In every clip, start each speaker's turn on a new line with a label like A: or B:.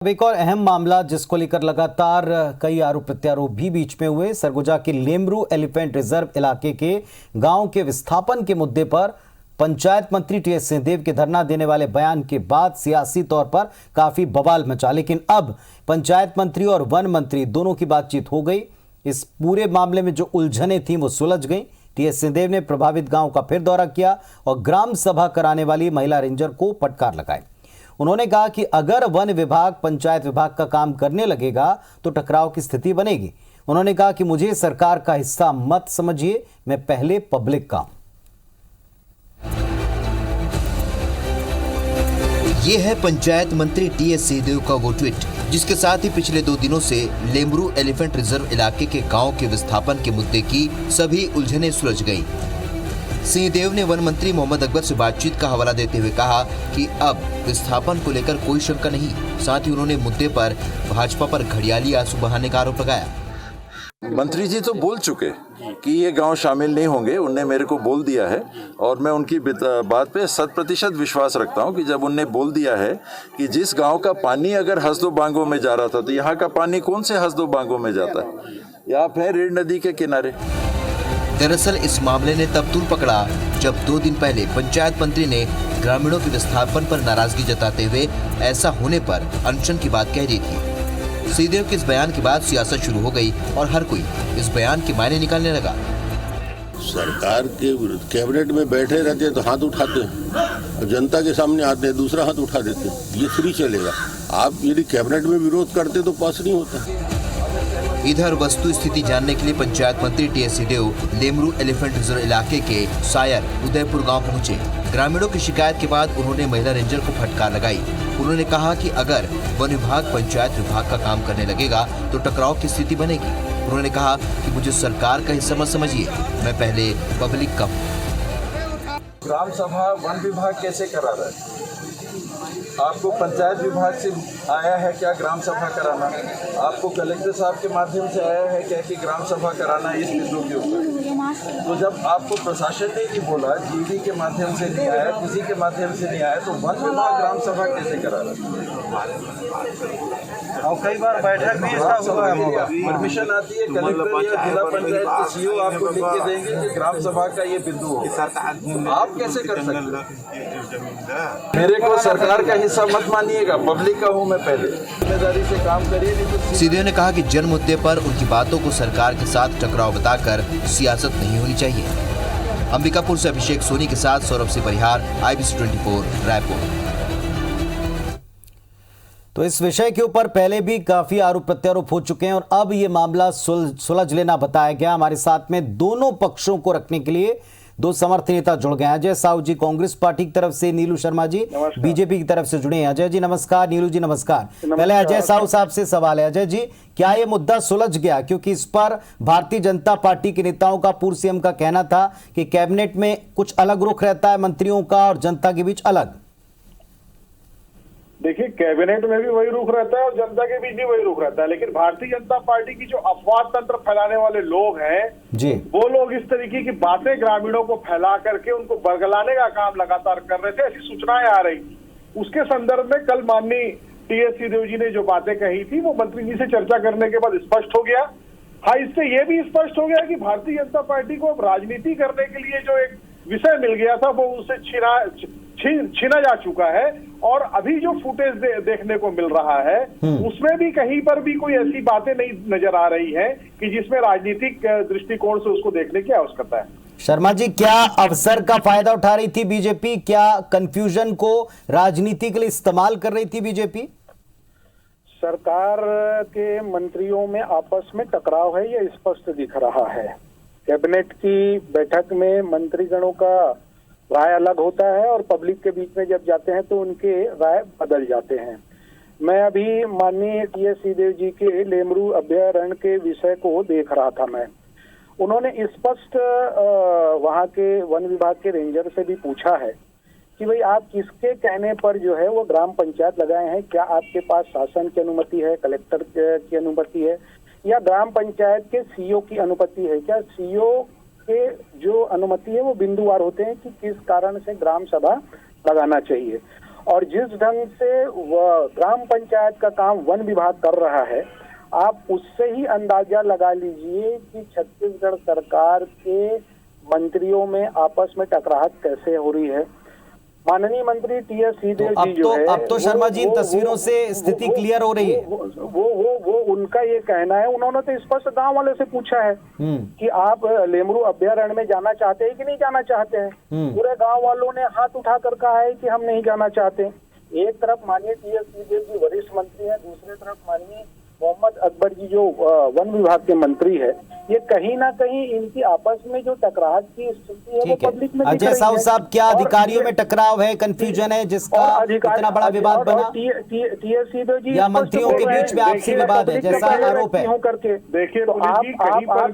A: अब एक और अहम मामला जिसको लेकर लगातार कई आरोप प्रत्यारोप भी बीच में हुए। सरगुजा के लेमरू एलिफेंट रिजर्व इलाके के गांव के विस्थापन के मुद्दे पर पंचायत मंत्री टीएस सिंहदेव के धरना देने वाले बयान के बाद सियासी तौर पर काफी बवाल मचा, लेकिन अब पंचायत मंत्री और वन मंत्री दोनों की बातचीत हो गई। इस पूरे मामले में जो उलझने थी वो सुलझ गई। टीएस सिंहदेव ने प्रभावित गांव का फिर दौरा किया और ग्राम सभा कराने वाली महिला रेंजर को फटकार लगाई। उन्होंने कहा कि अगर वन विभाग पंचायत विभाग का काम करने लगेगा तो टकराव की स्थिति बनेगी। उन्होंने कहा कि मुझे सरकार का हिस्सा मत समझिए, मैं पहले पब्लिक का हूं।
B: ये है पंचायत मंत्री टीएस सिंहदेव का वो ट्वीट, जिसके साथ ही पिछले 2 दिनों से लेमरू एलिफेंट रिजर्व इलाके के गांव के विस्थापन के मुद्दे की सभी उलझनें सुलझ गईं। सिंहदेव ने वन मंत्री मोहम्मद अकबर से बातचीत का हवाला देते हुए कहा कि अब विस्थापन को लेकर कोई शंका नहीं। साथ ही उन्होंने मुद्दे पर भाजपा पर घड़ियाली आंसू बहाने का आरोप लगाया।
C: मंत्री जी तो बोल चुके कि ये गांव शामिल नहीं होंगे, उनने मेरे को बोल दिया है और मैं उनकी बात पे 100% विश्वास रखता हूं कि जब उनने बोल दिया है कि जिस गांव का पानी अगर हसदो बांगों में जा रहा था तो यहाँ का पानी कौन से हसदो बांगों में जाता है? ये आप हैं रेड नदी के किनारे।
B: दरअसल इस मामले ने तब तूल पकड़ा जब 2 दिन पहले पंचायत मंत्री ने ग्रामीणों के विस्थापन पर नाराजगी जताते हुए ऐसा होने पर अनशन की बात कह दी थी। सिंहदेव के इस बयान के बाद सियासत शुरू हो गई और हर कोई इस बयान के मायने निकालने लगा।
D: सरकार के विरुद्ध कैबिनेट में बैठे रहते हैं तो हाथ उठाते हैं, जनता के सामने आते हैं दूसरा हाथ उठा देते हैं। ये फ्री चलेगा। आप यदि कैबिनेट में विरोध करते तो पास नहीं होता।
B: इधर वस्तु स्थिति जानने के लिए पंचायत मंत्री टीएस सिंहदेव लेमरू एलिफेंट रिजर्व इलाके के सायर उदयपुर गांव पहुंचे। ग्रामीणों की शिकायत के बाद उन्होंने महिला रेंजर को फटकार लगाई। उन्होंने कहा कि अगर वन विभाग पंचायत विभाग का काम करने लगेगा तो टकराव की स्थिति बनेगी। उन्होंने कहा कि मुझे सरकार का हिस्सा मत समझिए, मैं पहले पब्लिक का हूँ।
C: ग्राम सभा वन विभाग कैसे करा रहा है? आपको पंचायत विभाग से आया है क्या ग्राम सभा कराना? आपको कलेक्टर साहब के माध्यम से आया है क्या कि ग्राम सभा कराना इस बिंदु के ऊपर? तो जब आपको प्रशासन ने नहीं बोला, जीडी के माध्यम से नहीं आया, किसी के माध्यम से नहीं आया, तो वन विभाग ग्राम सभा कैसे करा रहा है?
E: और कई बार बैठक भी ऐसा हुआ है,
C: परमिशन आती है कलेक्टर या जिला पंचायत के सीईओ आपको लिख के देंगे कि ग्राम सभा का ये बिंदु हो। आप कैसे कर सकते? मेरे को सरकार का हिस्सा मत मानिएगा, पब्लिक का हूँ मैं, पहले जिम्मेदारी से काम करिए। नहीं तो
B: सिंहदेव ने कहा कि जन मुद्दे पर उनकी बातों को सरकार के साथ टकराव बताकर सियासत नहीं होनी चाहिए। अंबिकापुर से अभिषेक सोनी के साथ सौरभ से परिहार, IBC 24 रायपुर।
A: तो इस विषय के ऊपर पहले भी काफी आरोप प्रत्यारोप हो चुके हैं और अब ये मामला सुलझ लेना बताया गया। हमारे साथ में दोनों पक्षों को रखने के लिए 2 समर्थ नेता जुड़ गए हैं। अजय साहू जी कांग्रेस पार्टी की तरफ से, नीलू शर्मा जी बीजेपी की तरफ से जुड़े हैं। अजय जी नमस्कार, नीलू जी नमस्कार। पहले अजय साहू साहब से सवाल है, अजय जी क्या ये मुद्दा सुलझ गया? क्योंकि इस पर भारतीय जनता पार्टी के नेताओं का, पूर्व सीएम का कहना था कि कैबिनेट में कुछ अलग रुख रहता है मंत्रियों का और जनता के बीच अलग।
E: देखिए, कैबिनेट में भी वही रुख रहता है और जनता के बीच भी वही रुख रहता है, लेकिन भारतीय जनता पार्टी की जो अफवाह तंत्र फैलाने वाले लोग हैं
A: जी,
E: वो लोग इस तरीके की बातें ग्रामीणों को फैला करके उनको बरगलाने का काम लगातार कर रहे थे। ऐसी सूचनाएं आ रही थी। उसके संदर्भ में कल माननीय टीएस सिंहदेव जी ने जो बातें कही थी वो मंत्री जी से चर्चा करने के बाद स्पष्ट हो गया। हाँ, इससे ये भी स्पष्ट हो गया कि भारतीय जनता पार्टी को अब राजनीति करने के लिए जो एक विषय मिल गया था वो उससे छीना जा चुका है और अभी जो फुटेज देखने को मिल रहा है उसमें भी कहीं पर भी कोई ऐसी बातें नहीं नजर आ रही है कि जिसमें राजनीतिक दृष्टिकोण से उसको देखने की आवश्यकता है।
A: शर्मा जी, क्या अवसर का फायदा उठा रही थी बीजेपी? क्या कंफ्यूजन को राजनीति के लिए इस्तेमाल कर रही थी बीजेपी?
F: सरकार के मंत्रियों में आपस में टकराव है, ये स्पष्ट दिख रहा है। कैबिनेट की बैठक में मंत्रीगणों का राय अलग होता है और पब्लिक के बीच में जब जाते हैं तो उनके राय बदल जाते हैं। मैं अभी माननीय टीएस सिंहदेव जी के लेमरू अभयारण्य के विषय को देख रहा था। उन्होंने स्पष्ट वहाँ के वन विभाग के रेंजर से भी पूछा है कि भाई आप किसके कहने पर जो है वो ग्राम पंचायत लगाए हैं? क्या आपके पास शासन की अनुमति है, कलेक्टर की अनुमति है या ग्राम पंचायत के सीईओ की अनुमति है? क्या सीईओ के जो अनुमति है वो बिंदुवार होते हैं कि किस कारण से ग्राम सभा लगाना चाहिए? और जिस ढंग से वह ग्राम पंचायत का काम वन विभाग कर रहा है, आप उससे ही अंदाजा लगा लीजिए कि छत्तीसगढ़ सरकार के मंत्रियों में आपस में टकराहट कैसे हो रही है। माननीय मंत्री टीएस सिंहदेव जी जो है,
A: अब तो शर्मा जी इन तस्वीरों से स्थिति क्लियर हो रही है।
F: वो उनका ये कहना है, उन्होंने तो स्पष्ट गांव वाले से पूछा है कि आप लेमरू अभ्यारण्य में जाना चाहते हैं कि नहीं जाना चाहते हैं। पूरे गांव वालों ने हाथ उठाकर कहा है कि हम नहीं जाना चाहते। एक तरफ माननीय टीएस सिंहदेव जी वरिष्ठ मंत्री हैं, दूसरी तरफ माननीय मोहम्मद अकबर जी जो वन विभाग के मंत्री है। ये कहीं ना कहीं इनकी आपस में जो टकराहट की स्थिति है वो पब्लिक में दिख
A: अजय
F: रही
A: साहू
F: है।
A: साहब, क्या अधिकारियों में टकराव है, कंफ्यूजन है, जिसका इतना बड़ा विवाद बना,
F: टीएस सिंहदेव जी
A: या मंत्रियों के बीच में आपसी विवाद है, जैसा आरोप है?
F: करके
E: देखिए,
F: तो आप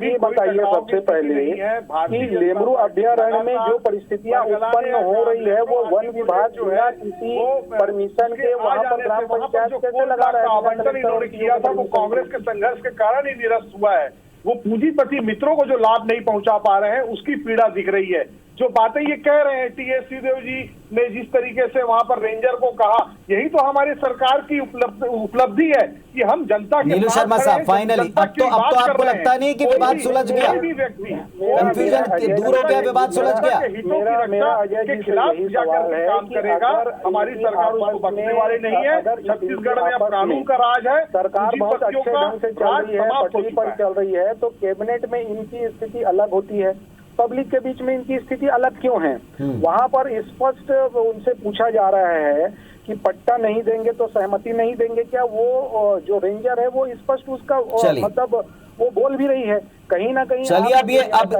F: ये बताइए सबसे पहले कि लेमरू अभ्यारण्य में जो परिस्थितियां उत्पन्न हो रही है वो वन विभाग जो है किसी परमिशन के वहाँ पर ग्राम पंचायत कैसे लगा रहा है?
E: आवंटन इन्होंने किया था वो कांग्रेस के संघर्ष के कारण ही निरस्त हुआ है। वो पूंजीपति मित्रों को जो लाभ नहीं पहुंचा पा रहे हैं उसकी पीड़ा दिख रही है। जो बातें ये कह रहे हैं टीएस सिंहदेव जी ने जिस तरीके से वहां पर रेंजर को कहा, यही तो हमारी सरकार की उपलब्धि है कि हम जनता के
A: नीलू शर्मा साहब, फाइनली अब तो आपको लगता नहीं कि विवाद सुलझ गया, कंफ्यूजन दूर हो गया, विवाद सुलझ गया?
E: के खिलाफ जाकर के काम करेगा। हमारी सरकार उसको बचने वाली नहीं है। छत्तीसगढ़ में अब कानून का राज है,
F: सरकार बहुत अच्छे ढंग से चल रही है, पटरी पर चल रही है, तो कैबिनेट में इनकी स्थिति अलग होती है, पब्लिक के बीच में इनकी स्थिति अलग क्यों है? वहां पर स्पष्ट उनसे पूछा जा रहा है कि पट्टा नहीं देंगे तो सहमति नहीं देंगे क्या? वो जो रेंजर है वो स्पष्ट उसका मतलब वो बोल भी रही है कहीं ना कहीं।
A: चलिए,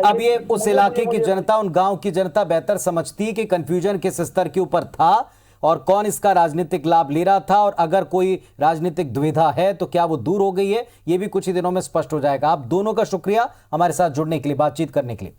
A: अब ये उस इलाके की जनता, उन गांव की जनता बेहतर समझती है कि कंफ्यूजन किस स्तर के ऊपर था और कौन इसका राजनीतिक लाभ ले रहा था, और अगर कोई राजनीतिक दुविधा है तो क्या वो दूर हो गई है, ये भी कुछ ही दिनों में स्पष्ट हो जाएगा। आप दोनों का शुक्रिया हमारे साथ जुड़ने के लिए, बातचीत करने के लिए।